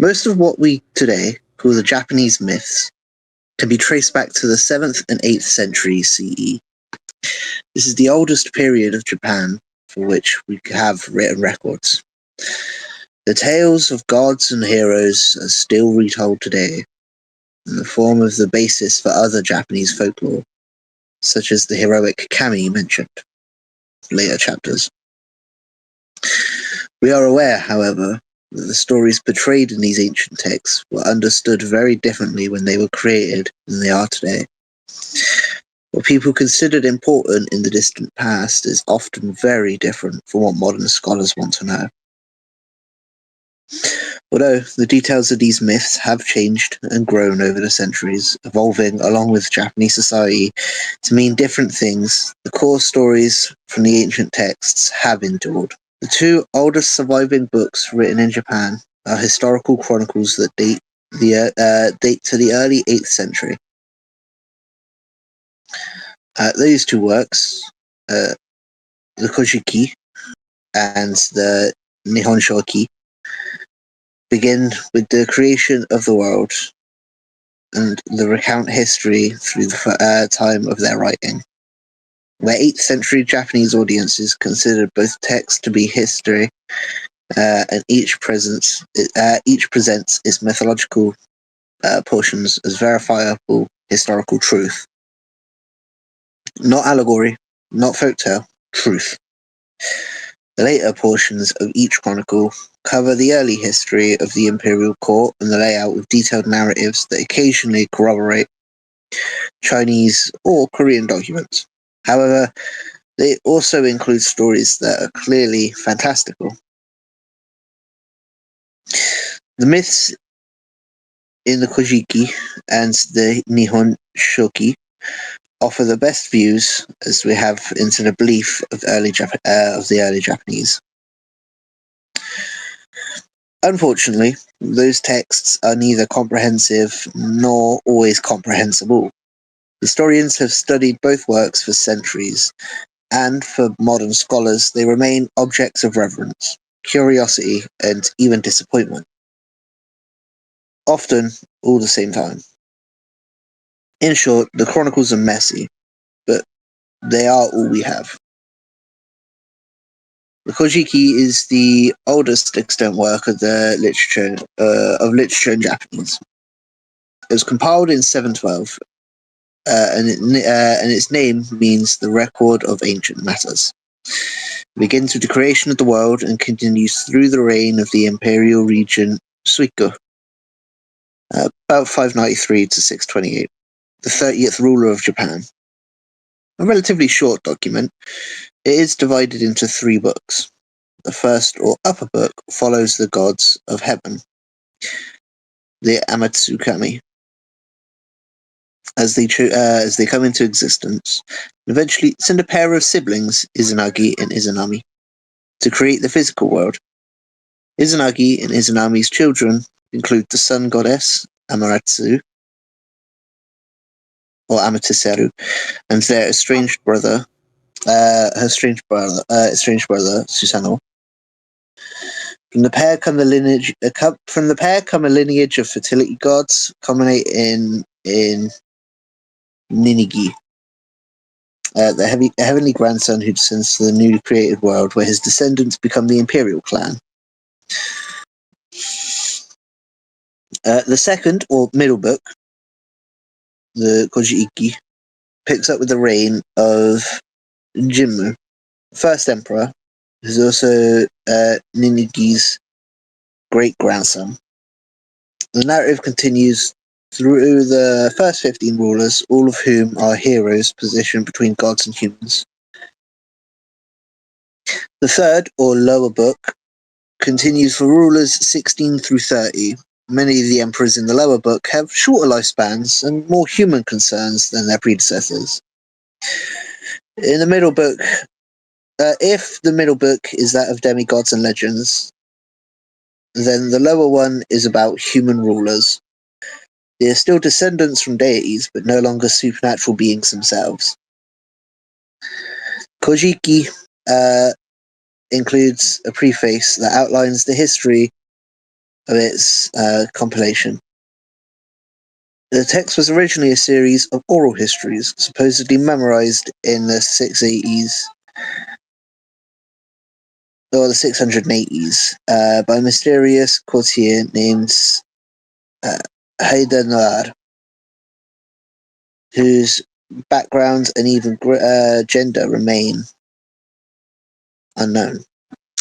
Most of what we today call the Japanese myths can be traced back to the 7th and 8th centuries CE. This is the oldest period of Japan for which we have written records. The tales of gods and heroes are still retold today in the form of the basis for other Japanese folklore, such as the heroic kami mentioned in later chapters. We are aware, however, that the stories portrayed in these ancient texts were understood very differently when they were created than they are today. What people considered important in the distant past is often very different from what modern scholars want to know. Although the details of these myths have changed and grown over the centuries, evolving along with Japanese society to mean different things, the core stories from the ancient texts have endured. The two oldest surviving books written in Japan are historical chronicles that date to the early 8th century. These two works, the Kojiki and the Nihon Shoki, begin with the creation of the world and the recount history through the time of their writing. Where 8th century Japanese audiences considered both texts to be history, and each presents its mythological portions as verifiable historical truth. Not allegory, not folktale, truth. The later portions of each chronicle cover the early history of the imperial court and the layout with detailed narratives that occasionally corroborate Chinese or Korean documents. However, they also include stories that are clearly fantastical. The myths in the Kojiki and the Nihon Shoki offer the best views as we have into the belief of the early Japanese. Unfortunately, those texts are neither comprehensive nor always comprehensible. Historians have studied both works for centuries, and for modern scholars they remain objects of reverence, curiosity, and even disappointment. Often, all the same time. In short, the chronicles are messy, but they are all we have. The Kojiki is the oldest extant work of the literature in Japanese. It was compiled in 712, and its name means the record of ancient matters. It begins with the creation of the world and continues through the reign of the imperial regent Suiko, about 593 to 628, the 30th ruler of Japan. A relatively short document, it is divided into 3 books. The first, or upper book, follows the gods of heaven, the Amatsukami, as they come into existence, and eventually send a pair of siblings, Izanagi and Izanami, to create the physical world. Izanagi and Izanami's children include the sun goddess, Amaterasu, or Amaterasu, and their estranged brother, Susanoo. From the pair come a lineage of fertility gods, culminating in Ninigi, the heavenly grandson who descends to the newly created world, where his descendants become the imperial clan. The second, or middle book, the Kojiki, picks up with the reign of Jimmu, first emperor, who's also Ninigi's great-grandson. The narrative continues through the first 15 rulers, all of whom are heroes positioned between gods and humans. The third, or lower book, continues for rulers 16 through 30. Many of the emperors in the lower book have shorter lifespans and more human concerns than their predecessors. In the middle book, if the middle book is that of demigods and legends, then the lower one is about human rulers. They are still descendants from deities, but no longer supernatural beings themselves. Kojiki includes a preface that outlines the history of its compilation. The text was originally a series of oral histories, supposedly memorized in the 680s or the 680s by a mysterious courtier named Haida Noir, whose background and even gender remain unknown.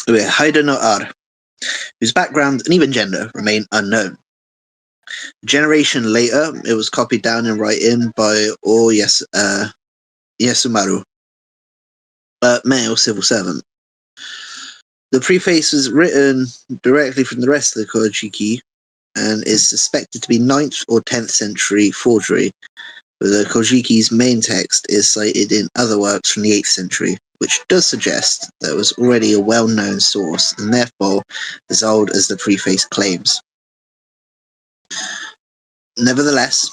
Haida Noir, whose background and even gender remain unknown. A generation later, it was copied down in writing by Yesumaru, a male civil servant. The preface was written directly from the rest of the Kojiki and is suspected to be 9th or 10th century forgery, but the Kojiki's main text is cited in other works from the 8th century, which does suggest that it was already a well-known source and therefore as old as the preface claims. Nevertheless,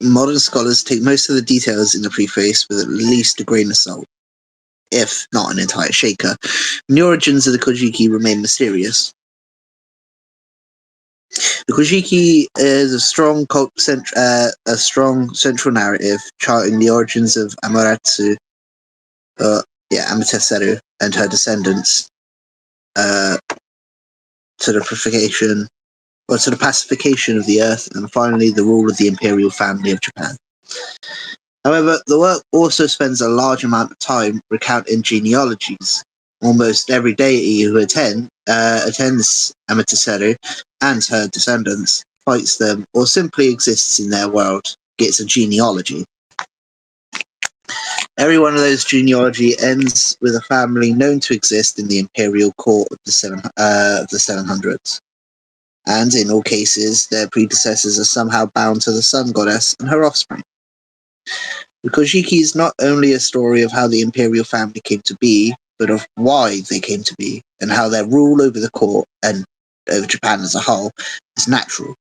modern scholars take most of the details in the preface with at least a grain of salt, if not an entire shaker, and the origins of the Kojiki remain mysterious. The Kojiki is a strong central narrative charting the origins of Amaterasu and her descendants to the pacification of the earth, and finally the rule of the imperial family of Japan. However, the work also spends a large amount of time recounting genealogies. Almost every deity who attends Amaterasu and her descendants, fights them, or simply exists in their world, gets a genealogy. Every one of those genealogy ends with a family known to exist in the imperial court of the 700s. And in all cases, their predecessors are somehow bound to the sun goddess and her offspring. The Kojiki is not only a story of how the imperial family came to be, but of why they came to be, and how their rule over the court, and over Japan as a whole, is natural.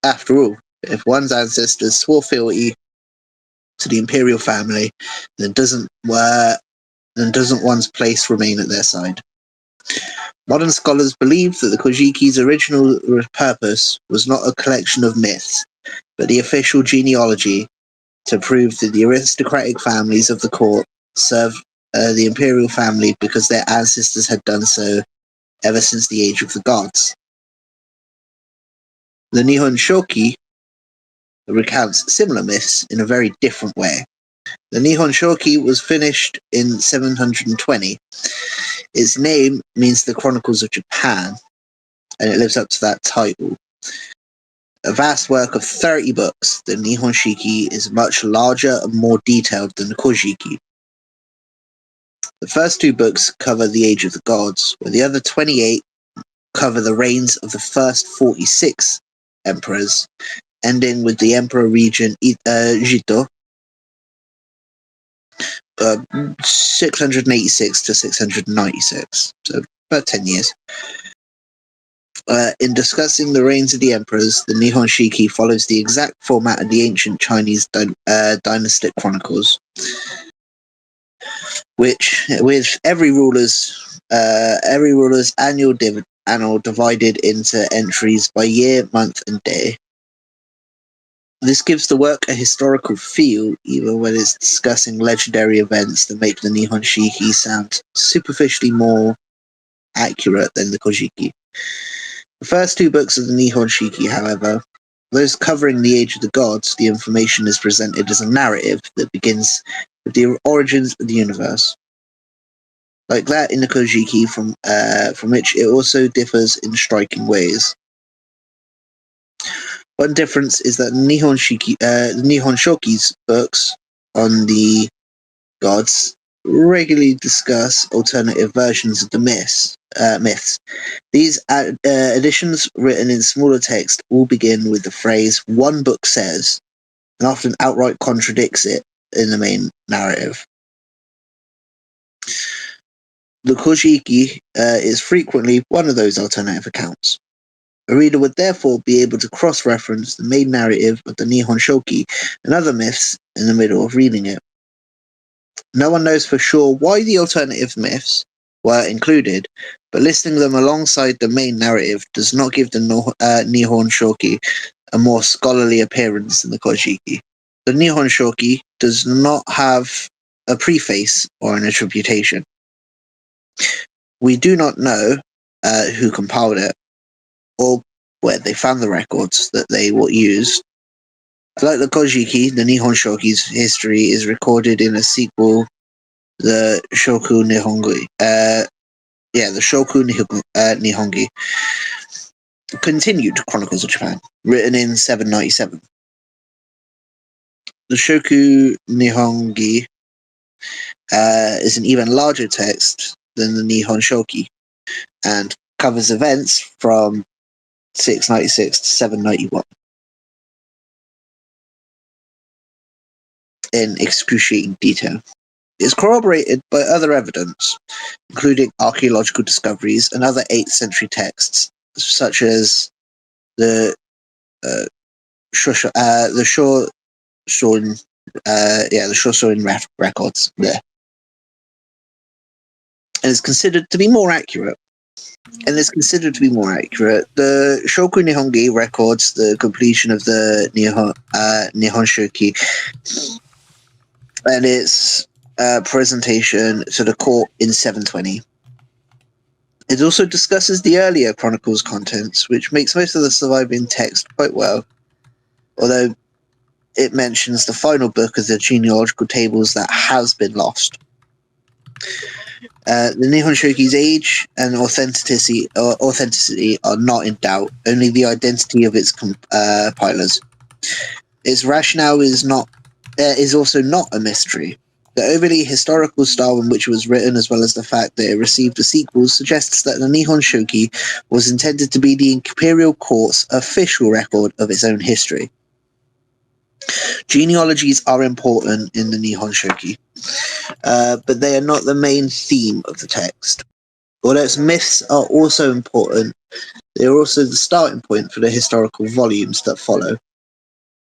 After all, if one's ancestors swore fealty to the imperial family, then doesn't one's place remain at their side? Modern scholars believe that the Kojiki's original purpose was not a collection of myths, but the official genealogy to prove that the aristocratic families of the court served the imperial family because their ancestors had done so ever since the age of the gods. The Nihon Shoki recounts similar myths in a very different way. The Nihon Shoki was finished in 720. Its name means the Chronicles of Japan, and it lives up to that title. A vast work of 30 books, the Nihon Shiki is much larger and more detailed than the Kojiki. The first 2 books cover the age of the gods, while the other 28 cover the reigns of the first 46 emperors, ending with the emperor regent Jito, 686 to 696, so about 10 years. In discussing the reigns of the emperors, the Nihon Shiki follows the exact format of the ancient Chinese dynastic chronicles, which, with every ruler's annual divided into entries by year, month, and day. This gives the work a historical feel, even when it's discussing legendary events that make the Nihon Shiki sound superficially more accurate than the Kojiki. The first 2 books of the Nihon Shiki, however, those covering the age of the gods, the information is presented as a narrative that begins with the origins of the universe. Like that in the Kojiki, from which it also differs in striking ways. One difference is that the Nihon Shoki's books on the gods regularly discuss alternative versions of the myths. These editions, written in smaller text, all begin with the phrase "one book says," and often outright contradicts it in the main narrative. The Kojiki is frequently one of those alternative accounts. A reader would therefore be able to cross-reference the main narrative of the Nihon Shoki and other myths in the middle of reading it. No one knows for sure why the alternative myths were included, but listing them alongside the main narrative does not give the Nihon Shoki a more scholarly appearance than the Kojiki. The Nihon Shoki does not have a preface or an attribution. We do not know who compiled it or where they found the records that they will use. Like the Kojiki, the Nihon Shoki's history is recorded in a sequel, the Shoku Nihongi. The Shoku Nihongi, continued Chronicles of Japan, written in 797. The Shoku Nihongi is an even larger text than the Nihon Shoki and covers events from 696 to 791 in excruciating detail. It is corroborated by other evidence, including archaeological discoveries and other 8th century texts, such as the Shosoin records there, and is considered to be more accurate. The Shoku Nihongi records the completion of the Nihon Shoki and its presentation to the court in 720. It also discusses the earlier chronicles' contents, which makes most of the surviving text quite well, although it mentions the final book of the genealogical tables that has been lost. The Nihon Shoki's age and authenticity are not in doubt, only the identity of its compilers. Its rationale is also not a mystery. The overly historical style in which it was written, as well as the fact that it received a sequel, suggests that the Nihon Shoki was intended to be the imperial court's official record of its own history. Genealogies are important in the Nihon Shoki, but they are not the main theme of the text. Although its myths are also important, they are also the starting point for the historical volumes that follow.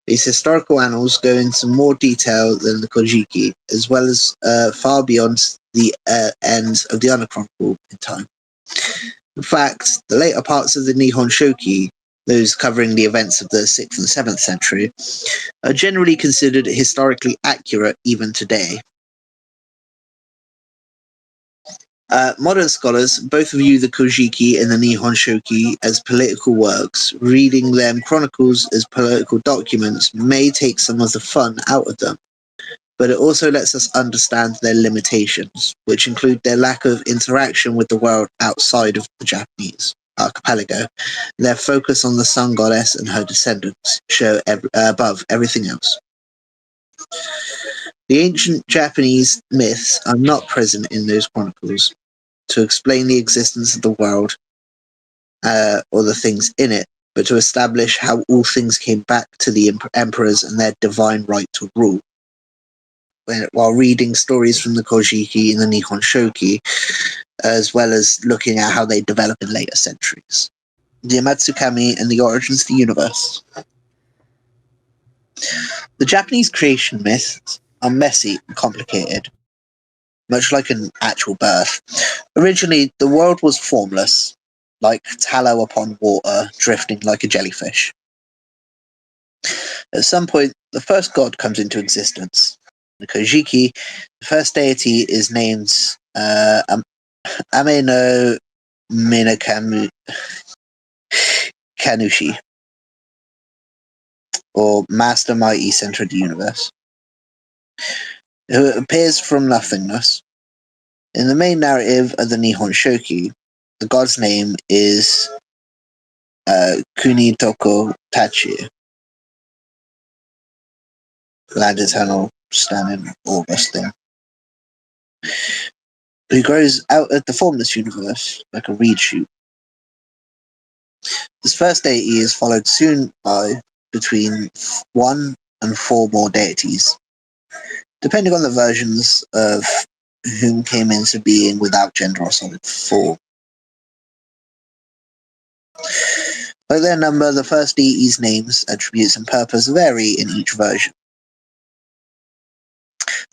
These historical annals go into more detail than the Kojiki, as well as far beyond the ends of the Unachronicle in time. In fact, the later parts of the Nihon Shoki, those covering the events of the 6th and 7th century, are generally considered historically accurate even today. Modern scholars both view the Kojiki and the Nihon Shoki as political works. Reading them chronicles as political documents may take some of the fun out of them, but it also lets us understand their limitations, which include their lack of interaction with the world outside of the Japanese archipelago. Their focus on the sun goddess and her descendants show above everything else. The ancient Japanese myths are not present in those chronicles to explain the existence of the world or the things in it, but to establish how all things came back to the emperors and their divine right to rule. While reading stories from the Kojiki and the Nihon Shoki, as well as looking at how they develop in later centuries. The Amatsukami and the origins of the universe. The Japanese creation myths are messy and complicated, much like an actual birth. Originally, the world was formless, like tallow upon water, drifting like a jellyfish. At some point, the first god comes into existence. In the Kojiki, the first deity is named Ame no Kanushi, or Master Mighty Center of the Universe, who appears from nothingness. In the main narrative of the Nihon Shoki, the god's name is Kunitoko Tachi, land eternal, standing, Augustine, who grows out of the formless universe like a reed shoot. This first deity is followed soon by between 1 and 4 more deities, depending on the versions of whom came into being without gender or solid form. By their number, the first deity's names, attributes, and purpose vary in each version.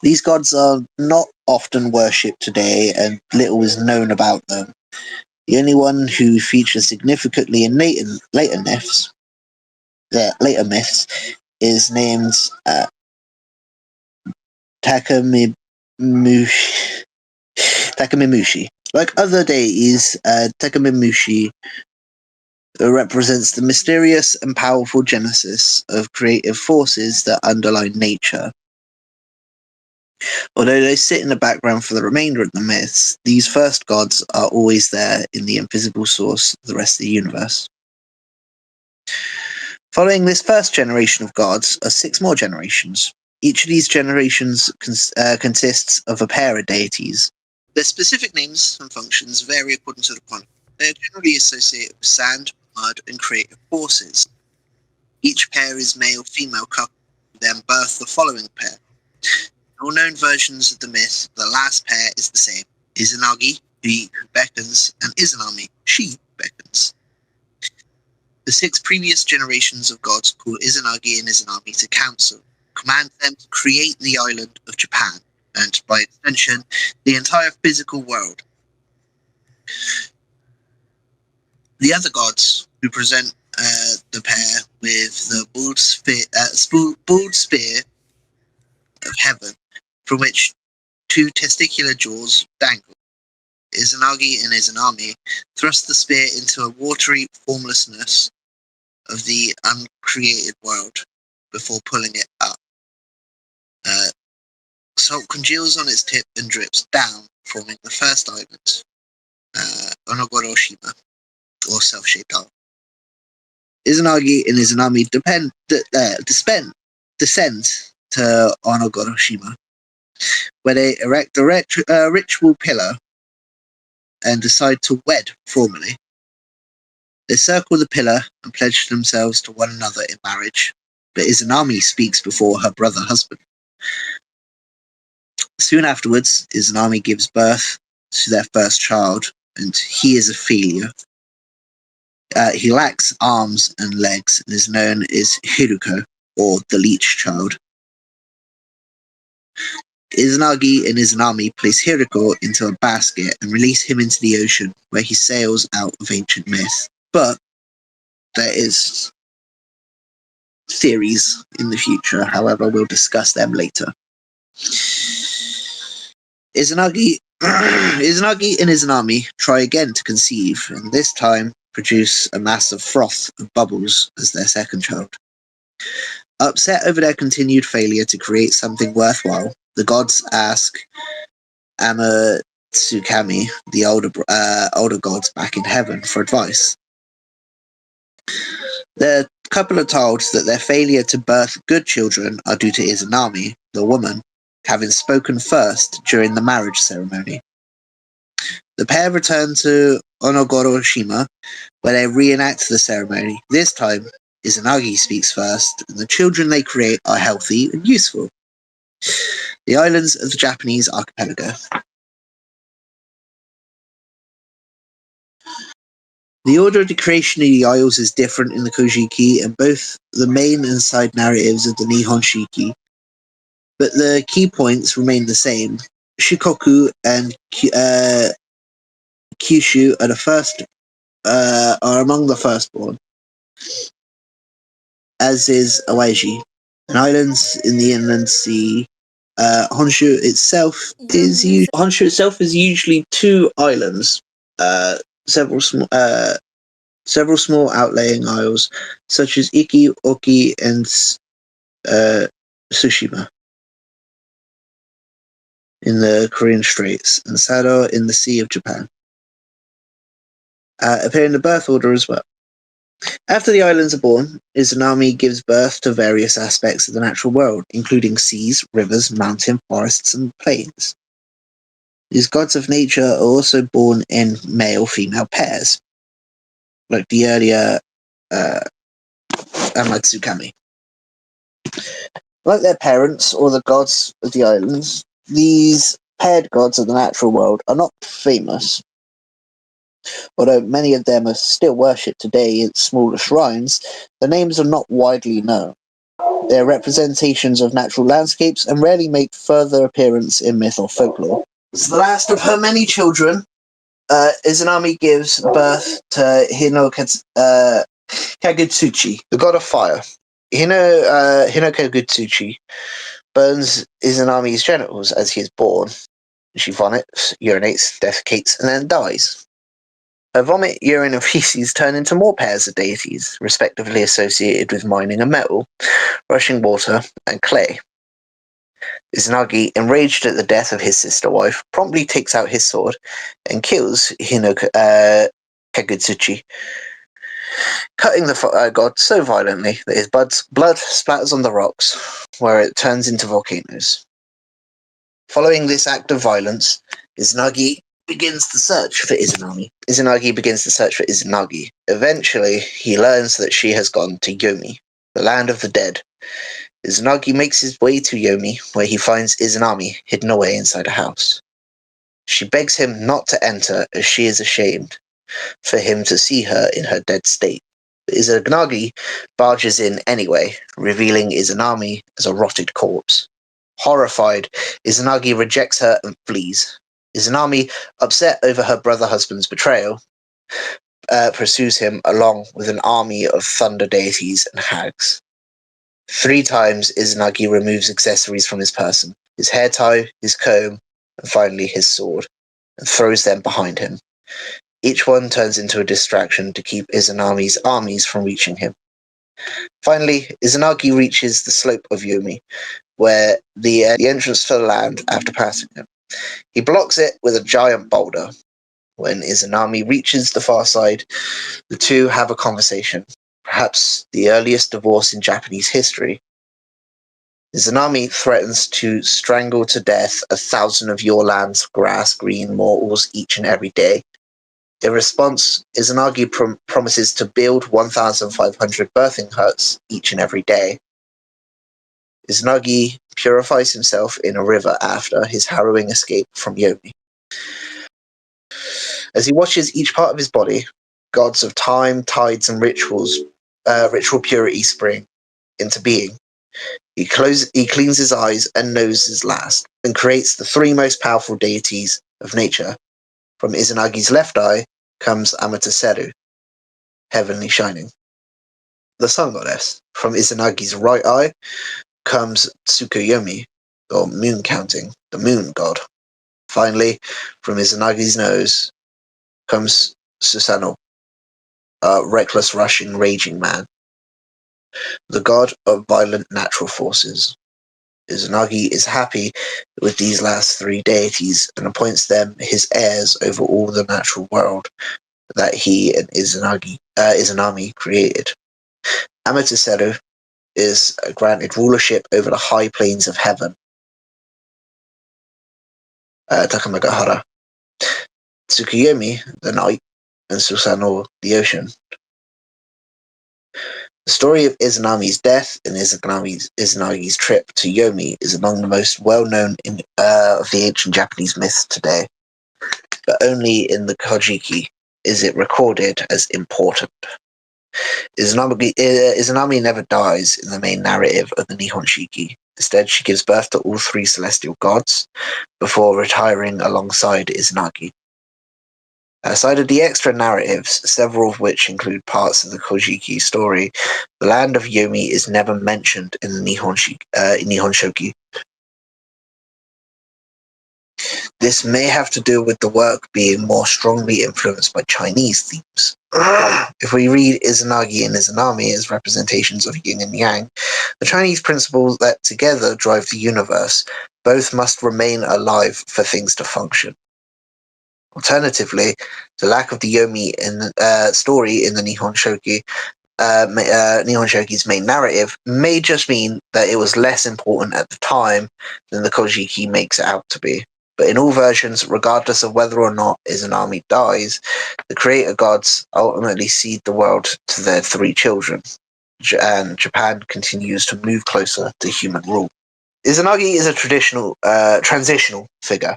These gods are not often worshipped today, and little is known about them. The only one who features significantly in later myths is named Takamimushi. Takamimushi. Like other deities, Takamimushi represents the mysterious and powerful genesis of creative forces that underlie nature. Although they sit in the background for the remainder of the myths, these first gods are always there in the invisible source of the rest of the universe. Following this first generation of gods are 6 more generations. Each of these generations consists of a pair of deities. Their specific names and functions vary according to the chronicle. They are generally associated with sand, mud, and creative forces. Each pair is male-female couple, who then birth the following pair. In all known versions of the myth, the last pair is the same. Izanagi, he who beckons, and Izanami, she who beckons. The 6 previous generations of gods call Izanagi and Izanami to council, command them to create the island of Japan, and by extension, the entire physical world. The other gods, who present the pair with the bald spear of heaven, from which 2 testicular jaws dangle. Izanagi and Izanami thrust the spear into a watery formlessness of the uncreated world before pulling it up. Salt congeals on its tip and drips down, forming the first island, Onogoroshima, or self-shaped island. Izanagi and Izanami descend to Onogoroshima, where they erect a ritual pillar and decide to wed formally. They circle the pillar and pledge themselves to one another in marriage, but Izanami speaks before her brother husband. Soon afterwards, Izanami gives birth to their first child, and he is a failure. He lacks arms and legs and is known as Hiruko, or the Leech Child. Izanagi and Izanami place Hiruko into a basket and release him into the ocean, where he sails out of ancient myth. But there is theories in the future, however, we'll discuss them later. Izanagi and Izanami try again to conceive, and this time produce a mass of froth and bubbles as their second child. Upset over their continued failure to create something worthwhile, the gods ask Amatsukami, the older gods back in heaven, for advice. The couple are told that their failure to birth good children are due to Izanami, the woman, having spoken first during the marriage ceremony. The pair return to Onogoroshima, where they reenact the ceremony. This time, Izanagi speaks first, and the children they create are healthy and useful. The islands of the Japanese archipelago. The order of the creation of the isles is different in the Kojiki, and both the main and side narratives of the Nihon Shiki, but the key points remain the same. Shikoku and Kyushu are among the firstborn, as is Awaji. And islands in the inland sea. Honshu itself is usually 2 islands, several small outlying isles, such as Iki, Oki, and Tsushima in the Korean Straits, and Sado in the Sea of Japan. Appear in the birth order as well. After the islands are born, Izanami gives birth to various aspects of the natural world, including seas, rivers, mountains, forests, and plains. These gods of nature are also born in male-female pairs, like the earlier Amatsukami. Like their parents, or the gods of the islands, these paired gods of the natural world are not famous, although many of them are still worshipped today in smaller shrines. Their names are not widely known. They are representations of natural landscapes and rarely make further appearance in myth or folklore. As the last of her many children, Izanami gives birth to Kagutsuchi, the god of fire. Kagutsuchi burns Izanami's genitals as he is born. She vomits, urinates, defecates, and then dies. Her vomit, urine, and feces turn into more pairs of deities, respectively associated with mining and metal, rushing water, and clay. Izanagi, enraged at the death of his sister wife, promptly takes out his sword and kills Kagutsuchi, cutting the god so violently that his blood splatters on the rocks, where it turns into volcanoes. Following this act of violence, Izanagi begins the search for Izanami. Izanagi begins the search for Izanagi. Eventually, he learns that she has gone to Yomi, the land of the dead. Izanagi makes his way to Yomi, where he finds Izanami hidden away inside a house. She begs him not to enter, as she is ashamed for him to see her in her dead state. But Izanagi barges in anyway, revealing Izanami as a rotted corpse. Horrified, Izanagi rejects her and flees. Izanami, upset over her brother-husband's betrayal, pursues him along with an army of thunder deities and hags. 3 times Izanagi removes accessories from his person, his hair tie, his comb, and finally his sword, and throws them behind him. Each one turns into a distraction to keep Izanami's armies from reaching him. Finally, Izanagi reaches the slope of Yomi, where the entrance to the land after passing him. He blocks it with a giant boulder. When Izanami reaches the far side, the two have a conversation, perhaps the earliest divorce in Japanese history. Izanami threatens to strangle to death 1,000 of your land's grass-green mortals each and every day. In response, Izanagi promises to build 1,500 birthing huts each and every day. Izanagi purifies himself in a river after his harrowing escape from Yomi. As he washes each part of his body, gods of time, tides, and ritual purity spring into being. He cleans his eyes and noses last, and creates the 3 most powerful deities of nature. From Izanagi's left eye comes Amaterasu, heavenly shining, the sun goddess. From Izanagi's right eye comes Tsukuyomi, or moon counting, the moon god. Finally, from Izanagi's nose comes Susanoo, a reckless, rushing, raging man, the god of violent natural forces. Izanagi is happy with these last 3 deities and appoints them his heirs over all the natural world that he and Izanami created. Amaterasu is granted rulership over the high plains of heaven, Takamagahara, Tsukuyomi, the night, and Susanoo, the ocean. The story of Izanami's death and Izanagi's trip to Yomi is among the most well-known of the ancient Japanese myths today, but only in the Kojiki is it recorded as important. Izanami never dies in the main narrative of the Nihon Shiki. Instead, she gives birth to all 3 celestial gods before retiring alongside Izanagi. Aside of the extra narratives, several of which include parts of the Kojiki story, the land of Yomi is never mentioned in the Nihon Shoki. This may have to do with the work being more strongly influenced by Chinese themes. If we read Izanagi and Izanami as representations of yin and yang, the Chinese principles that together drive the universe, both must remain alive for things to function. Alternatively, the lack of the Yomi story in the Nihon Shoki's main narrative may just mean that it was less important at the time than the Kojiki makes it out to be. But in all versions, regardless of whether or not Izanami dies, the creator gods ultimately cede the world to their 3 children, and Japan continues to move closer to human rule. Izanagi is a transitional figure.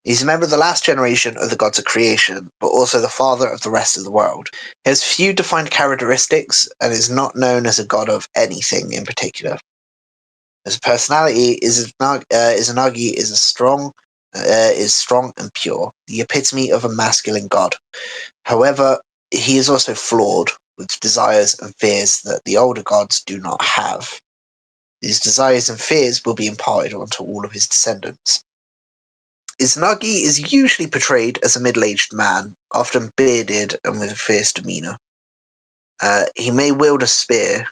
He's a member of the last generation of the gods of creation, but also the father of the rest of the world. He has few defined characteristics and is not known as a god of anything in particular. As a personality, Izanagi is strong and pure, the epitome of a masculine god. However, he is also flawed, with desires and fears that the older gods do not have. These desires and fears will be imparted onto all of his descendants. Izanagi is usually portrayed as a middle-aged man, often bearded and with a fierce demeanor. He may wield a spear.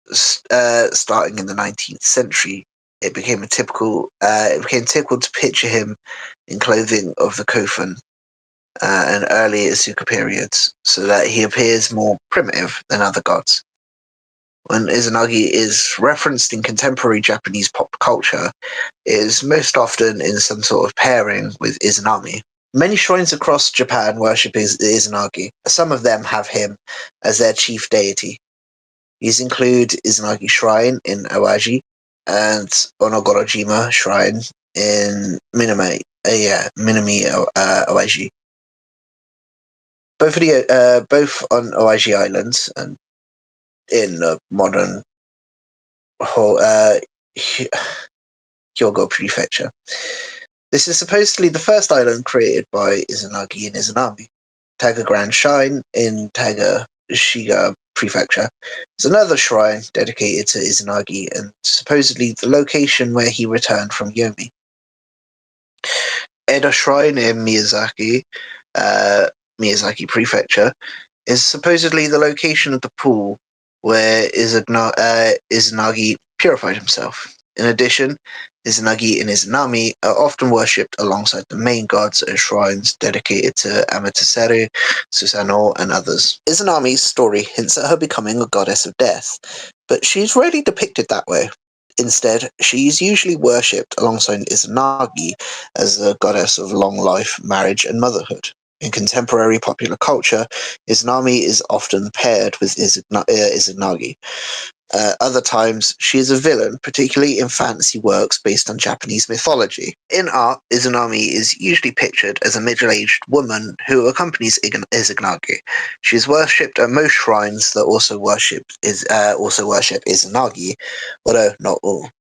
Starting in the 19th century, it became typical to picture him in clothing of the Kofun and early Asuka periods, so that he appears more primitive than other gods. When Izanagi is referenced in contemporary Japanese pop culture, it is most often in some sort of pairing with Izanami. Many shrines across Japan worship Izanagi. Some of them have him as their chief deity. These include Izanagi Shrine in Awaji and Onogorojima Shrine in Minami Awaji. Both on Awaji Island and in modern Hyogo Prefecture. This is supposedly the first island created by Izanagi and Izanami. Taga Grand Shrine in Taga Shiga Prefecture is another shrine dedicated to Izanagi and supposedly the location where he returned from Yomi. Eda Shrine in Miyazaki Prefecture is supposedly the location of the pool where Izanagi purified himself. In addition, Izanagi and Izanami are often worshipped alongside the main gods at shrines dedicated to Amaterasu, Susanoo, and others. Izanami's story hints at her becoming a goddess of death, but she's rarely depicted that way. Instead, she is usually worshipped alongside Izanagi as a goddess of long life, marriage, and motherhood. In contemporary popular culture, Izanami is often paired with Izanagi. Other times, she is a villain, particularly in fantasy works based on Japanese mythology. In art, Izanami is usually pictured as a middle-aged woman who accompanies Izanagi. She is worshipped at most shrines that also worship Izanagi, although not all.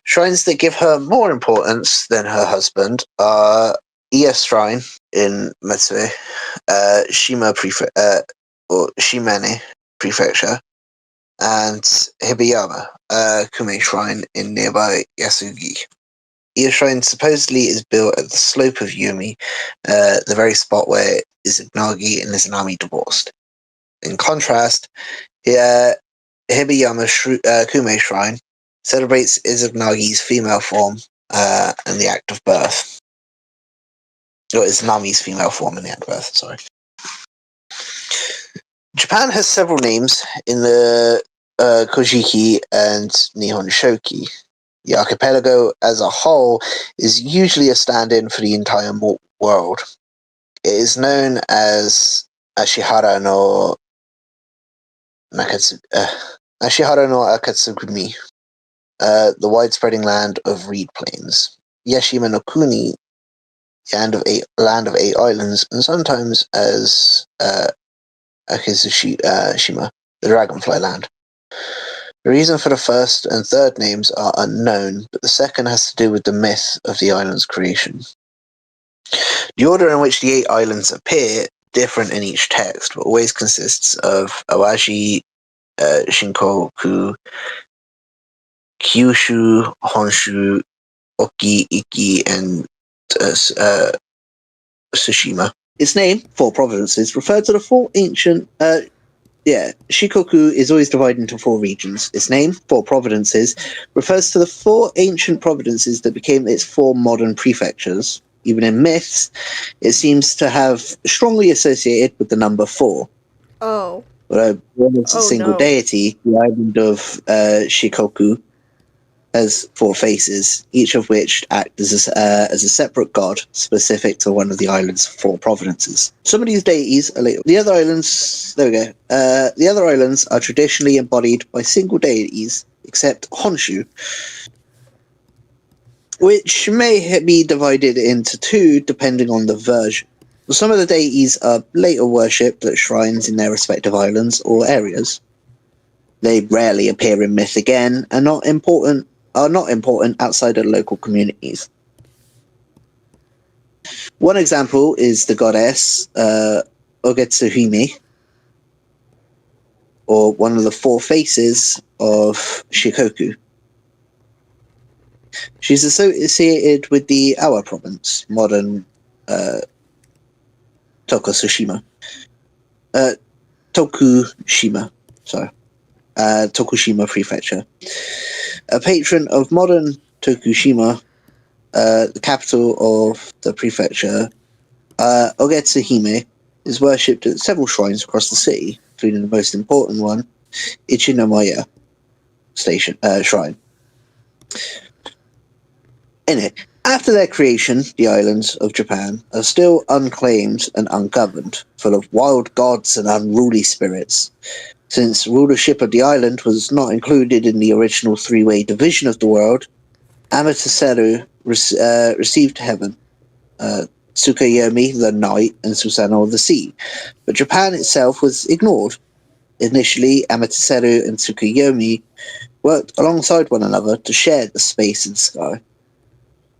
Shrines that give her more importance than her husband are Iya Shrine in Matsue, or Shimane Prefecture, and Hibayama, Kume Shrine in nearby Yasugi. Iya Shrine supposedly is built at the slope of Yumi, the very spot where Izanagi and Izanami divorced. In contrast, Hibayama Kume Shrine celebrates Izanagi's female form and the act of birth. Or Izanami's female form in the act of birth, sorry. Japan has several names in the Kojiki and Nihon Shoki. The archipelago as a whole is usually a stand-in for the entire world. It is known as Ashihara no Akatsugumi, the wide-spreading land of reed plains. Yashima no Kuni, land of eight islands, and sometimes as Akizushima, the dragonfly land. The reason for the first and third names are unknown, but the second has to do with the myth of the island's creation. The order in which the 8 islands appear, different in each text, but always consists of Awaji, Shinkoku, Kyushu, Honshu, Oki, Iki, and Tsushima. Its name, Four Provinces, referred to the four ancient Shikoku is always divided into 4 regions. Its name, Four Provinces, refers to the 4 ancient provinces that became its 4 modern prefectures. Even in myths, it seems to have strongly associated with the number 4. Oh. Although born as a single deity, the island of Shikoku has 4 faces, each of which act as a separate god specific to one of the island's 4 provinces. Some of these deities are the other islands. There we go. The other islands are traditionally embodied by single deities, except Honshu. which may be divided into two depending on the version. Some of the deities are later worshipped at shrines in their respective islands or areas. They rarely appear in myth again and are not important outside of local communities. One example is the goddess Ogetsuhime, or one of the four faces of Shikoku. She's associated with the Awa province, modern Tokushima. Tokushima Prefecture. A patron of modern Tokushima, the capital of the prefecture, Ogetsuhime is worshipped at several shrines across the city, including the most important one, Ichinomiya Shrine. After their creation, the islands of Japan are still unclaimed and ungoverned, full of wild gods and unruly spirits. Since rulership of the island was not included in the original three-way division of the world, Amaterasu received heaven, Tsukuyomi the night, and Susanoo the sea. But Japan itself was ignored. Initially, Amaterasu and Tsukuyomi worked alongside one another to share the space and sky.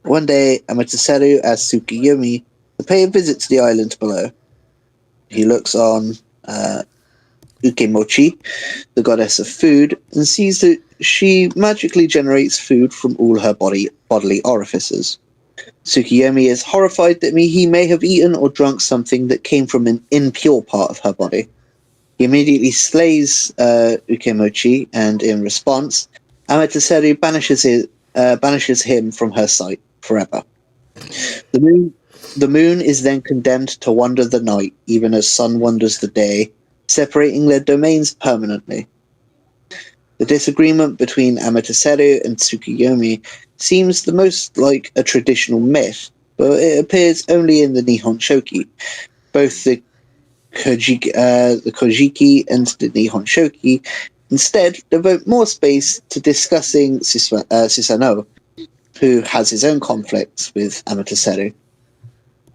One day, Amaterasu asks Tsukuyomi to pay a visit to the island below. He looks on Ukemochi, the goddess of food, and sees that she magically generates food from all her bodily orifices. Tsukuyomi is horrified that he may have eaten or drunk something that came from an impure part of her body. He immediately slays Ukemochi, and in response, Amaterasu banishes him from her sight forever. The moon is then condemned to wander the night, even as sun wanders the day, separating their domains permanently. The disagreement between Amaterasu and Tsukuyomi seems the most like a traditional myth, but it appears only in the Nihon Shoki. Both the Kojiki and the Nihon Shoki instead devote more space to discussing Susanoo, who has his own conflicts with Amaterasu.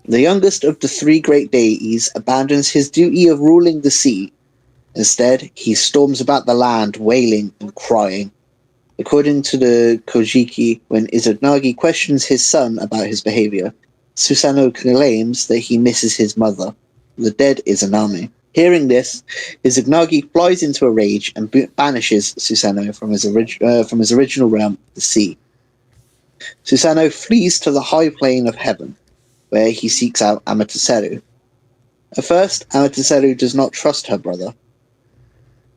The youngest of the three great deities abandons his duty of ruling the sea. Instead, he storms about the land, wailing and crying. According to the Kojiki, when Izanagi questions his son about his behavior, Susanoo claims that he misses his mother, the dead Izanami. Hearing this, Izanagi flies into a rage and banishes Susanoo from his original realm, the sea. Susanoo flees to the high plane of heaven, where he seeks out Amaterasu. At first, Amaterasu does not trust her brother,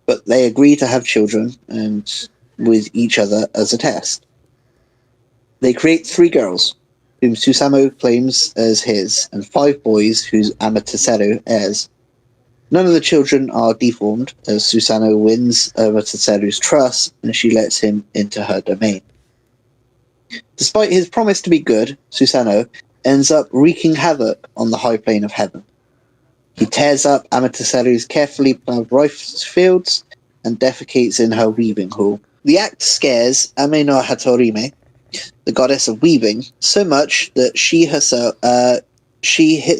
but they agree to have children and with each other as a test. They create 3 girls, whom Susanoo claims as his, and 5 boys whose Amaterasu heirs. None of the children are deformed, as Susanoo wins Amaterasu's trust and she lets him into her domain. Despite his promise to be good, Susanoo ends up wreaking havoc on the high plane of heaven. He tears up Amaterasu's carefully planned rice fields and defecates in her weaving hall. The act scares Ame no Hatorime, the goddess of weaving, so much that she hits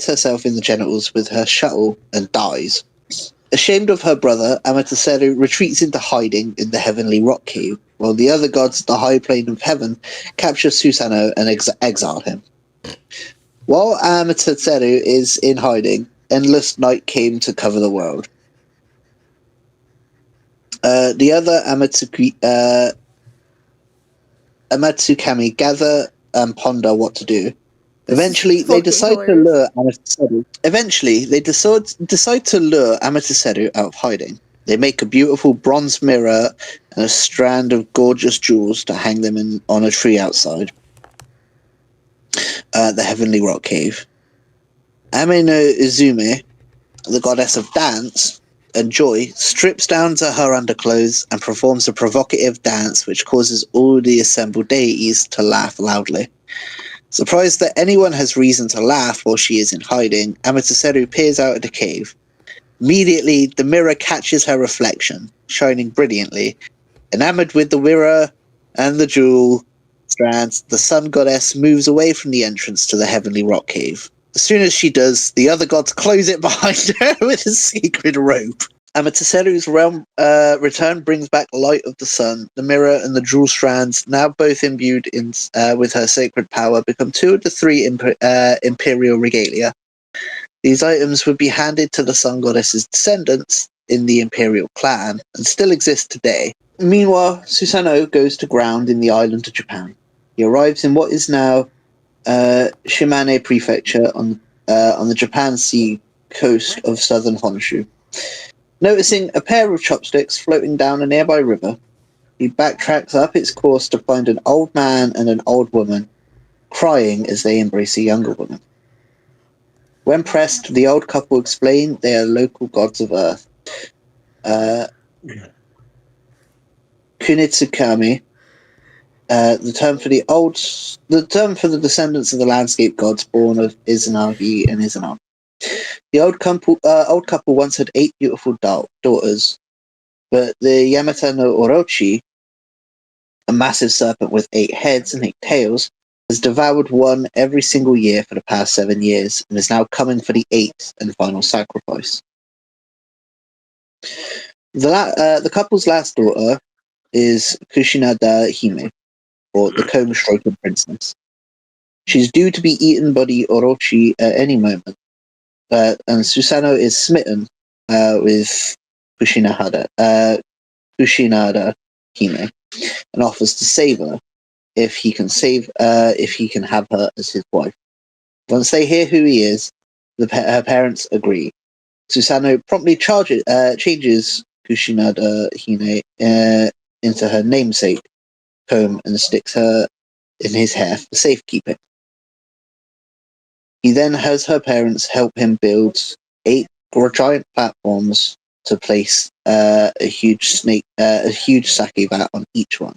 herself in the genitals with her shuttle and dies. Ashamed of her brother, Amaterasu retreats into hiding in the heavenly rock cave, while the other gods at the high plane of heaven capture Susanoo and exile him. While Amaterasu is in hiding, endless night came to cover the world. The other Amatsukami gather and ponder what to do. Eventually, they decide to lure Amaterasu out of hiding. They make a beautiful bronze mirror and a strand of gorgeous jewels to hang them on a tree outside the heavenly rock cave. Ame no Izume, the goddess of dance and joy, strips down to her underclothes and performs a provocative dance which causes all the assembled deities to laugh loudly. Surprised that anyone has reason to laugh while she is in hiding, Amaterasu peers out of the cave. Immediately, the mirror catches her reflection, shining brilliantly. Enamored with the mirror and the jewel, strands, the sun goddess moves away from the entrance to the heavenly rock cave. As soon as she does, the other gods close it behind her with a sacred rope. Amaterasu's realm return brings back light of the sun. The mirror and the jewel strands, now both imbued with her sacred power, become 2 of the 3 imperial regalia. These items would be handed to the sun goddess's descendants in the imperial clan and still exist today. Meanwhile, Susanoo goes to ground in the island of Japan. He arrives in what is now Shimane Prefecture on the Japan Sea coast of southern Honshu. Noticing a pair of chopsticks floating down a nearby river, he backtracks up its course to find an old man and an old woman crying as they embrace a younger woman. When pressed, the old couple explain they are local gods of Earth. Kunitsukami, the term for the descendants of the landscape gods born of Izanagi and Izanagi. The old couple once had 8 beautiful daughters, but the Yamata no Orochi, a massive serpent with 8 heads and 8 tails, has devoured one every single year for the past 7 years and is now coming for the 8th and final sacrifice. The couple's last daughter is Kushinada Hime, or the comb-stroking princess. She's due to be eaten by the Orochi at any moment, and Susanoo is smitten with Kushinada Hime and offers to save her if he can have her as his wife. Once they hear who he is, her parents agree. Susanoo promptly changes Kushinada Hime into her namesake comb and sticks her in his hair for safekeeping. He then has her parents help him build 8 giant platforms to place a huge sake vat on each one.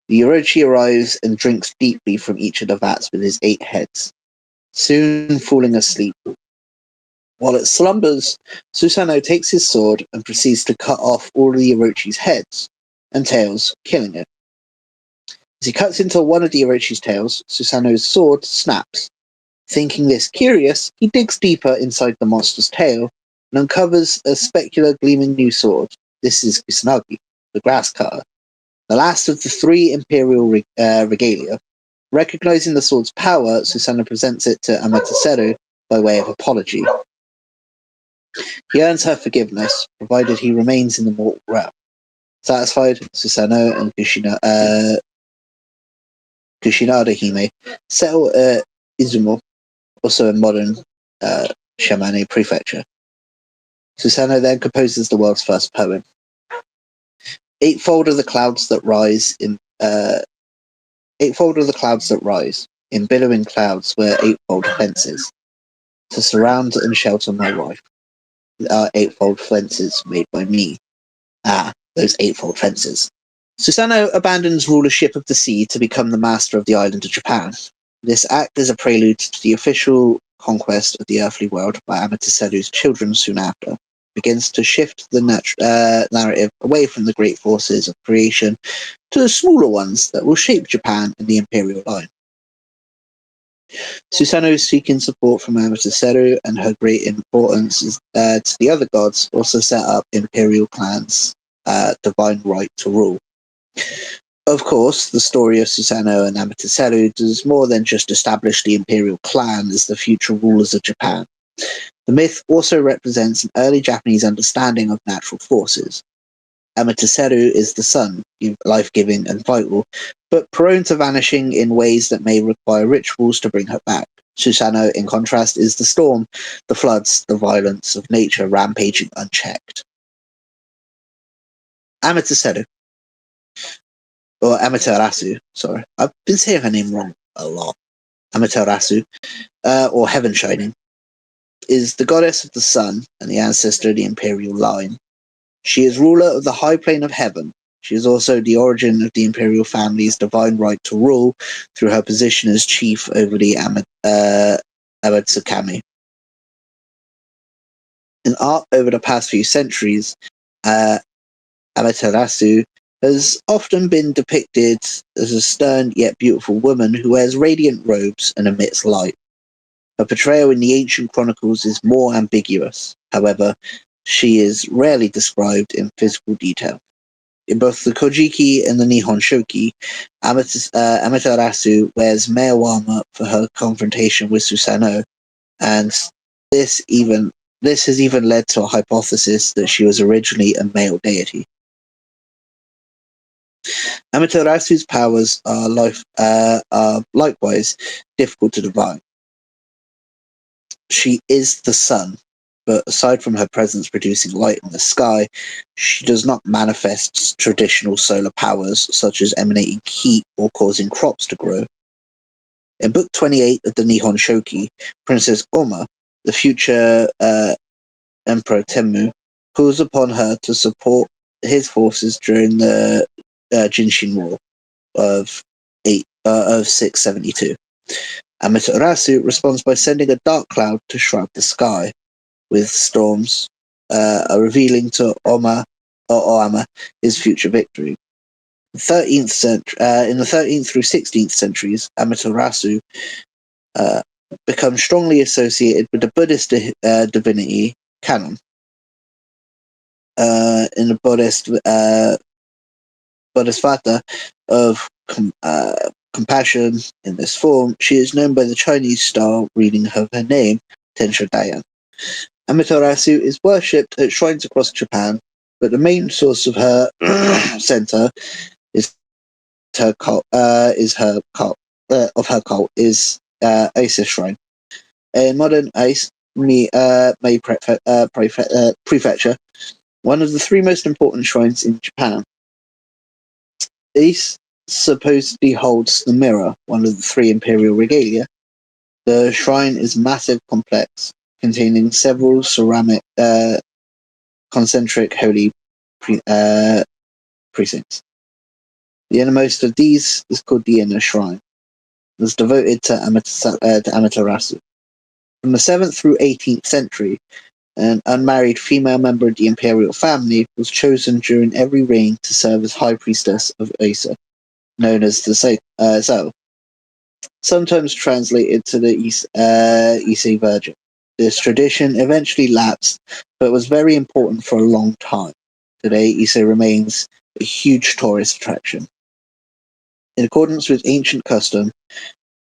The Orochi arrives and drinks deeply from each of the vats with his 8 heads, soon falling asleep. While it slumbers, Susanoo takes his sword and proceeds to cut off all of the Orochi's heads and tails, killing it. As he cuts into one of the Orochi's tails, Susanoo's sword snaps. Thinking this curious, he digs deeper inside the monster's tail and uncovers a specular gleaming new sword. This is Kusanagi, the grass cutter, the last of the 3 imperial regalia. Recognizing the sword's power, Susanoo presents it to Amaterasu by way of apology. He earns her forgiveness, provided he remains in the mortal realm. Satisfied, Susanoo and Kushinada Hime settle at Izumo, also in modern Shimane Prefecture. Susanoo then composes the world's first poem. Eightfold are the clouds that rise in billowing clouds where eightfold fences to surround and shelter my wife. There are eightfold fences made by me. Those eightfold fences. Susanoo abandons rulership of the sea to become the master of the island of Japan. This act is a prelude to the official conquest of the earthly world by Amaterasu's children soon after. Begins to shift the narrative away from the great forces of creation to the smaller ones that will shape Japan in the imperial line. Susanoo, seeking support from Amaterasu and her great importance to the other gods, also set up imperial clans, divine right to rule. Of course, the story of Susanoo and Amaterasu does more than just establish the imperial clan as the future rulers of Japan. The myth also represents an early Japanese understanding of natural forces. Amaterasu is the sun, life-giving and vital, but prone to vanishing in ways that may require rituals to bring her back. Susanoo, in contrast, is the storm, the floods, the violence of nature rampaging unchecked. Amaterasu. Or Amaterasu, sorry. I've been saying her name wrong a lot. Amaterasu, or Heaven Shining, is the goddess of the sun and the ancestor of the imperial line. She is ruler of the high plane of heaven. She is also the origin of the imperial family's divine right to rule through her position as chief over the Amatsukami. In art over the past few centuries, Amaterasu has often been depicted as a stern yet beautiful woman who wears radiant robes and emits light. Her portrayal in the ancient chronicles is more ambiguous. However, she is rarely described in physical detail. In both the Kojiki and the Nihon Shoki, Amaterasu wears male armor for her confrontation with Susanoo, and this even this has even led to a hypothesis that she was originally a male deity. Amaterasu's powers are likewise difficult to divine. She is the sun, but aside from her presence producing light in the sky, she does not manifest traditional solar powers such as emanating heat or causing crops to grow. In Book 28 of the Nihon Shoki, Princess Oma, the future Emperor Tenmu, calls upon her to support his forces during the Jinshin War of 672. Amaterasu responds by sending a dark cloud to shroud the sky, with storms revealing to Oama his future victory. In the 13th through 16th centuries, Amaterasu becomes strongly associated with the Buddhist divinity Kannon. In the Bodhisattva of compassion in this form, she is known by the Chinese style reading of her name, Tensho Dayan. Amaterasu is worshipped at shrines across Japan, but the main source of her center is Isis Shrine. In modern Ice Mei Prefecture, one of the three most important shrines in Japan. Ice supposedly holds the mirror, one of the three imperial regalia. The shrine is massive complex, containing several ceramic concentric holy precincts. The innermost of these is called the Inner Shrine. It was devoted to Amaterasu. From the 7th through 18th century, an unmarried female member of the imperial family was chosen during every reign to serve as high priestess of Isa, known as the Sao, sometimes translated to the Issei Virgin. This tradition eventually lapsed, but was very important for a long time. Today, Issei remains a huge tourist attraction. In accordance with ancient custom,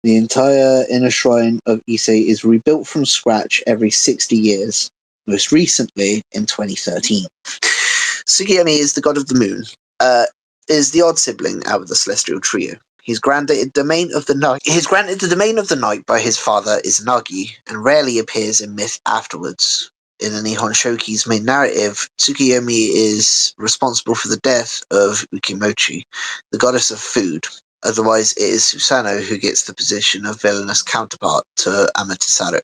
the entire inner shrine of Issei is rebuilt from scratch every 60 years, most recently in 2013. Tsukiyomi is the god of the moon, is the odd sibling out of the celestial trio. He's granted the domain of the night. He's granted the domain of the night by his father Izanagi, and rarely appears in myth afterwards. In the Nihon Shoki's main narrative, Tsukiyomi is responsible for the death of Ukimochi, the goddess of food. Otherwise, it is Susanoo who gets the position of villainous counterpart to Amaterasu.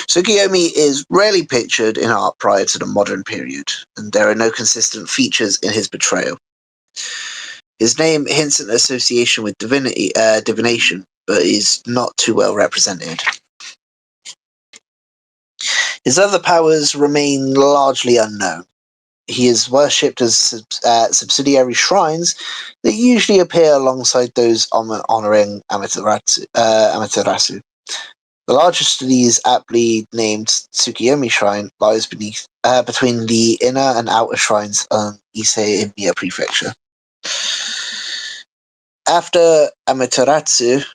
Tsukiyomi is rarely pictured in art prior to the modern period, and there are no consistent features in his portrayal. His name hints at an association with divination, but is not too well represented. His other powers remain largely unknown. He is worshipped as subsidiary shrines that usually appear alongside those honouring Amaterasu. The largest of these, aptly named Tsukiyomi Shrine, lies between the inner and outer shrines on Issei in Mie Prefecture. After Amaterasu,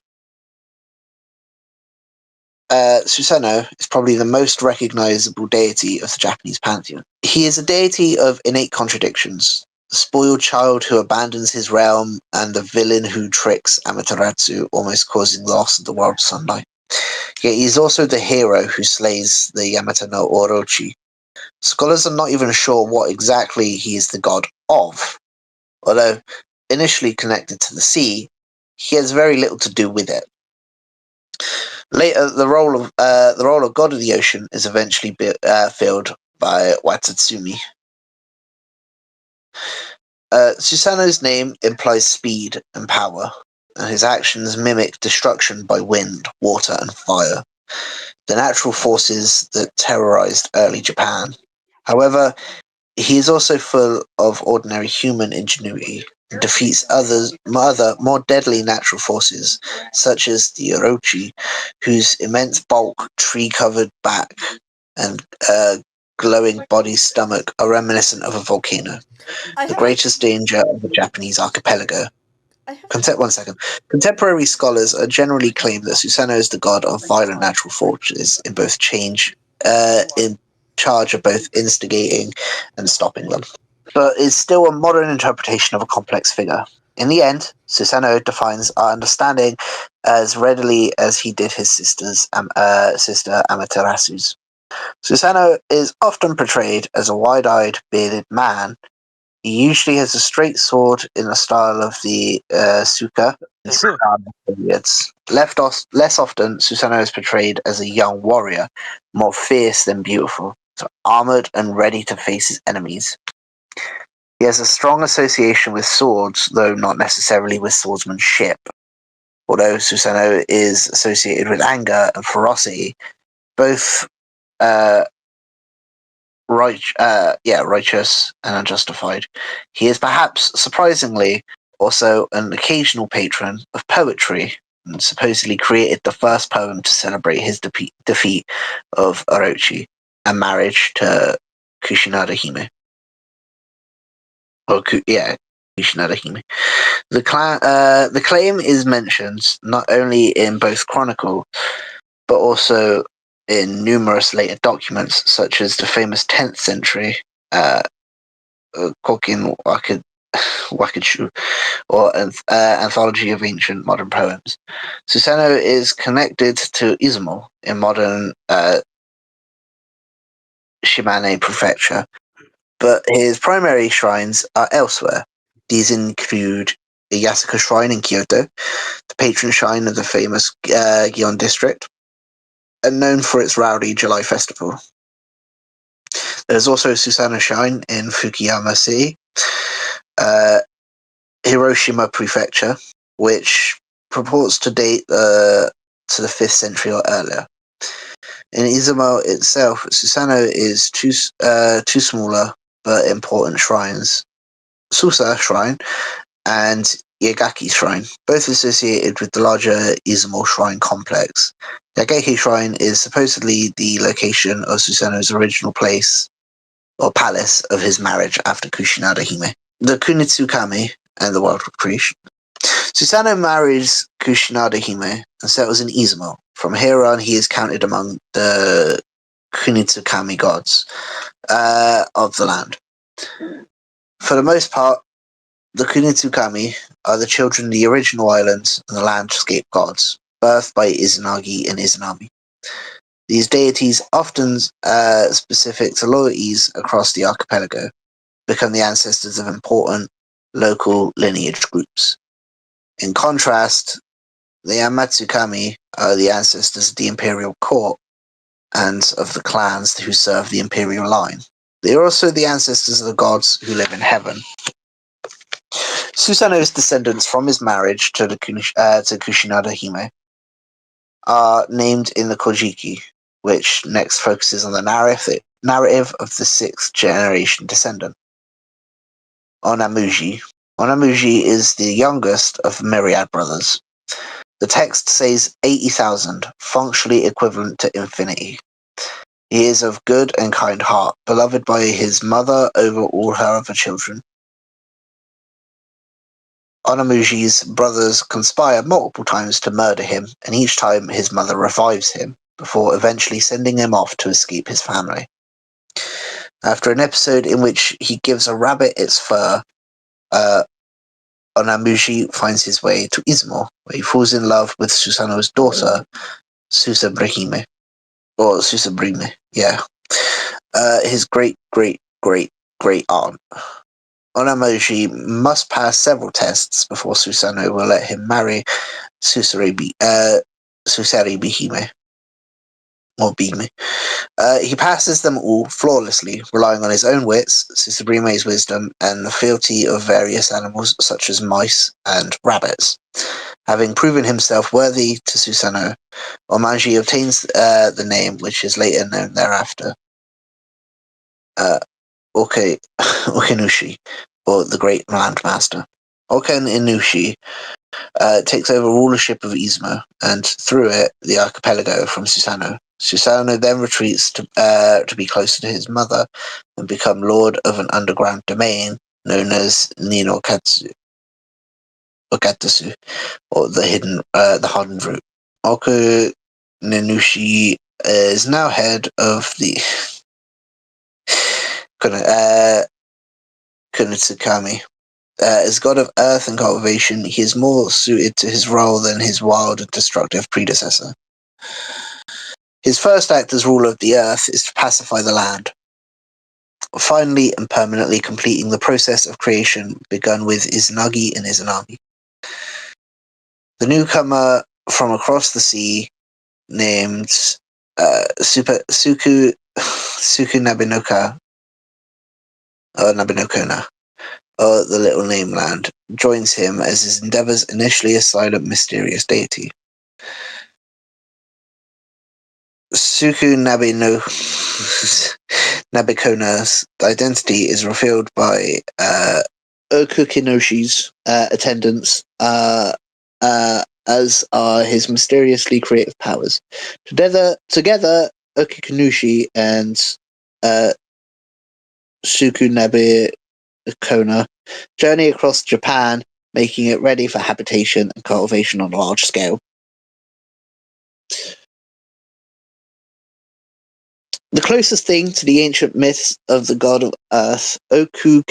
Susanoo is probably the most recognizable deity of the Japanese pantheon. He is a deity of innate contradictions, the spoiled child who abandons his realm, and the villain who tricks Amaterasu, almost causing the loss of the world's sunlight. Yet he is also the hero who slays the Yamato no Orochi. Scholars are not even sure what exactly he is the god of, although initially connected to the sea, he has very little to do with it. Later, the role of god of the ocean is eventually filled by Watatsumi. Susanoo's name implies speed and power, and his actions mimic destruction by wind, water, and fire, the natural forces that terrorized early Japan. However, He is also full of ordinary human ingenuity and defeats other more deadly natural forces, such as the Orochi, whose immense bulk, tree-covered back, and glowing body stomach are reminiscent of a volcano, I the have a greatest danger of the Japanese archipelago. I have One second. Contemporary scholars are generally claim that Susanoo is the god of violent natural forces in charge of both instigating and stopping them, but is still a modern interpretation of a complex figure. In the end, Susanoo defines our understanding as readily as he did his sister Amaterasu's. Susanoo is often portrayed as a wide-eyed, bearded man. He usually has a straight sword in the style of the Suka in Sakana periods. Less often, Susanoo is portrayed as a young warrior, more fierce than beautiful, so armored and ready to face his enemies. He has a strong association with swords, though not necessarily with swordsmanship. Although Susanoo is associated with anger and ferocity, both uh, righteous and unjustified. He is perhaps surprisingly also an occasional patron of poetry and supposedly created the first poem to celebrate his defeat of Orochi and marriage to Kushinada Hime. Kushinada Hime. The claim is mentioned not only in both chronicle, but also in numerous later documents, such as the famous 10th century Kokin Wakashu, or Anthology of Ancient Modern Poems. Susanoo is connected to Izumo in modern Shimane Prefecture, but his primary shrines are elsewhere. These include the Yasuka Shrine in Kyoto, the patron shrine of the famous Gion district, and known for its rowdy July festival. There's also Susanoo Shrine in Fukuyama City, Hiroshima Prefecture, which purports to date to the 5th century or earlier. In Izumo itself, Susanoo is two smaller but important shrines, Susa Shrine and Yagaki Shrine, both associated with the larger Izumo Shrine complex. Yagaki Shrine is supposedly the location of Susanoo's original place or palace of his marriage after Kushinada Hime. The Kunitsukami and the world of creation. Susanoo marries Kushinada Hime and settles in Izumo. From here on, he is counted among the Kunitsukami gods of the land. For the most part, the Kunitsukami are the children of the original islands and the landscape gods, birthed by Izanagi and Izanami. These deities, often specific to loyalties across the archipelago, become the ancestors of important local lineage groups. In contrast, the Amatsukami are the ancestors of the imperial court and of the clans who serve the imperial line. They are also the ancestors of the gods who live in heaven. Susanoo's descendants from his marriage to Kushinada Hime are named in the Kojiki, which next focuses on the narrative of the 6th generation descendant. Onamuji. Onamuji is the youngest of the Myriad brothers. The text says 80,000, functionally equivalent to infinity. He is of good and kind heart, beloved by his mother over all her other children. Onamuji's brothers conspire multiple times to murder him, and each time his mother revives him, before eventually sending him off to escape his family. After an episode in which he gives a rabbit its fur, Onamuji finds his way to Izumo, where he falls in love with Susanoo's daughter, Susabrihime. Or Susabrime, yeah. His great aunt. Onamuji must pass several tests before Susanoo will let him marry Susaribihime. Or Bime. He passes them all flawlessly, relying on his own wits, Susabrime's wisdom, and the fealty of various animals such as mice and rabbits. Having proven himself worthy to Susanoo, Omaji obtains the name which is later known thereafter. Okinushi, or the Great Land Master. Oken Inushi takes over rulership of Izumo, and through it, the archipelago from Susanoo. Susanoo then retreats to be closer to his mother and become lord of an underground domain known as Ninokatsu, or Gatsu, or the Hardened Root. Oku Ninushi is now head of the Kunotsukami. As god of earth and cultivation, he is more suited to his role than his wild and destructive predecessor. His first act as ruler of the earth is to pacify the land, finally and permanently completing the process of creation begun with Izanagi and Izanami. The newcomer from across the sea, named Suku Nabinoka, or Nabinokona, or the Little Nameland, joins him as his endeavors initially a silent, mysterious deity. Suku Nabikona's identity is revealed by Okukinoshi's attendants, as are his mysteriously creative powers. Together, Okikinoshi and Suku Nabikona journey across Japan, making it ready for habitation and cultivation on a large scale. The closest thing to the ancient myths of the god of earth, Oku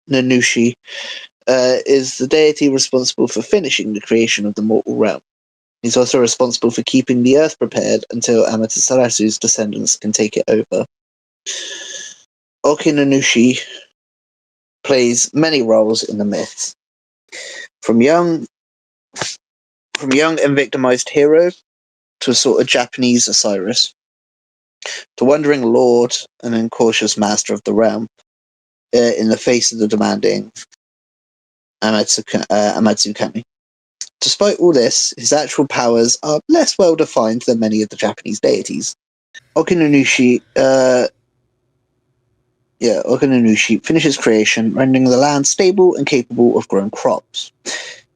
Nanushi, is the deity responsible for finishing the creation of the mortal realm. He's also responsible for keeping the earth prepared until Amaterasu's descendants can take it over. Okinanushi plays many roles in the myths, from young and victimized hero to a sort of Japanese Osiris, to wandering lord and incautious master of the realm, in the face of the demanding Amatsukami. Despite all this, his actual powers are less well defined than many of the Japanese deities. Okinanushi finishes creation, rendering the land stable and capable of growing crops.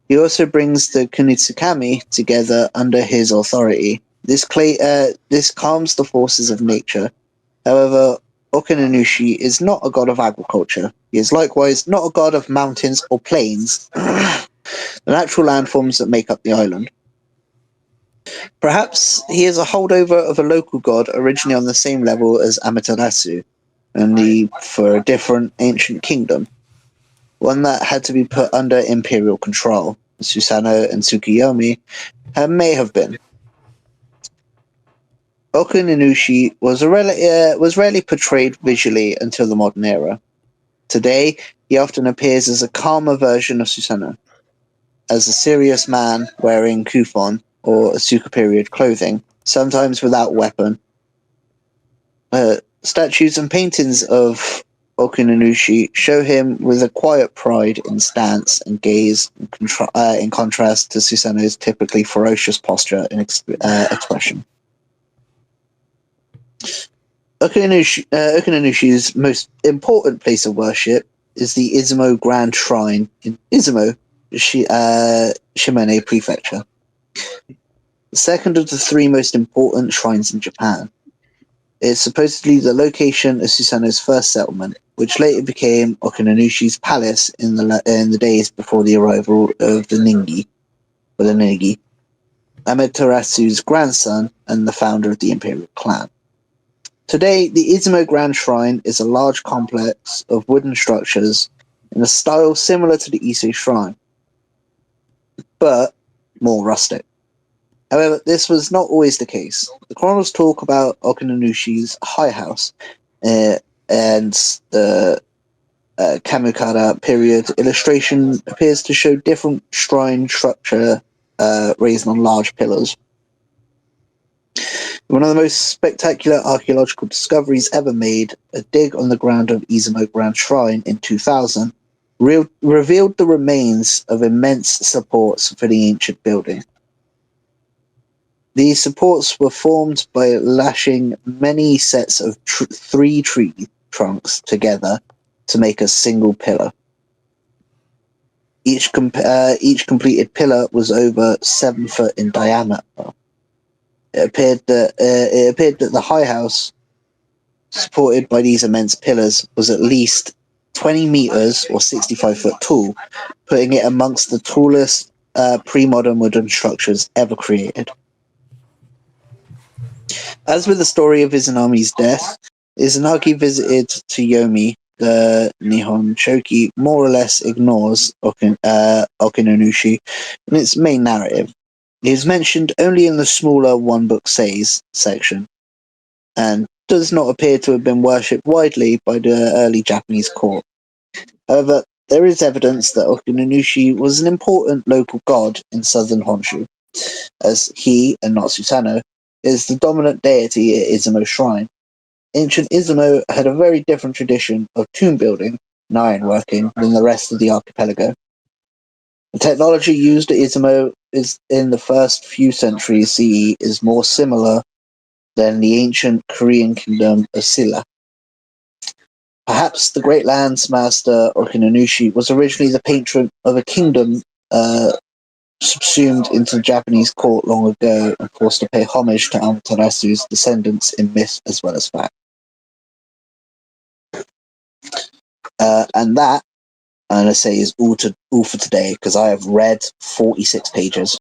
He also brings the Kunitsukami together under his authority. This calms the forces of nature. However, Okinanushi is not a god of agriculture. He is likewise not a god of mountains or plains, the natural landforms that make up the island. Perhaps he is a holdover of a local god originally on the same level as Amaterasu, only for a different ancient kingdom, one that had to be put under imperial control. Susanoo and Tsukuyomi may have been. Okinanushi was rarely portrayed visually until the modern era. Today, he often appears as a calmer version of Susanoo, as a serious man wearing kufon or Asuka period clothing, sometimes without weapon. Statues and paintings of Okinanushi show him with a quiet pride in stance and gaze, in contrast to Susanoo's typically ferocious posture and expression. Okinanushi's most important place of worship is the Izumo Grand Shrine in Izumo, Shimane Prefecture, the second of the three most important shrines in Japan. It is supposedly the location of Susanoo's first settlement, which later became Okinanushi's palace in the days before the arrival of the Negi, Amaterasu's grandson and the founder of the imperial clan. Today, the Izumo Grand Shrine is a large complex of wooden structures in a style similar to the Ise Shrine, but more rustic. However, this was not always the case. The chronicles talk about Okinanushi's high house, and the Kamikara period illustration appears to show different shrine structure raised on large pillars. One of the most spectacular archaeological discoveries ever made, a dig on the ground of Izumo Grand Shrine in 2000, revealed the remains of immense supports for the ancient building. These supports were formed by lashing many sets of three tree trunks together to make a single pillar. Each completed pillar was over 7 foot in diameter. It appeared that the high house, supported by these immense pillars, was at least 20 meters or 65 foot tall, putting it amongst the tallest pre-modern wooden structures ever created. As with the story of Izanami's death, Izanagi visited to Yomi, the Nihon Shoki more or less ignores Okinanushi in its main narrative. It is mentioned only in the smaller One Book Says section, and does not appear to have been worshipped widely by the early Japanese court. However, there is evidence that Okinanushi was an important local god in southern Honshu, as he, and not Susanoo, is the dominant deity at Izumo Shrine. Ancient Izumo had a very different tradition of tomb building and ironworking than the rest of the archipelago. The technology used at Izumo is in the first few centuries CE is more similar than the ancient Korean kingdom of Silla. Perhaps the great lands master Okinanushi was originally the patron of a kingdom subsumed into the Japanese court long ago and forced to pay homage to Amaterasu's descendants in myth as well as fact. And that, I'm going to say, is all for today, because I have read 46 pages.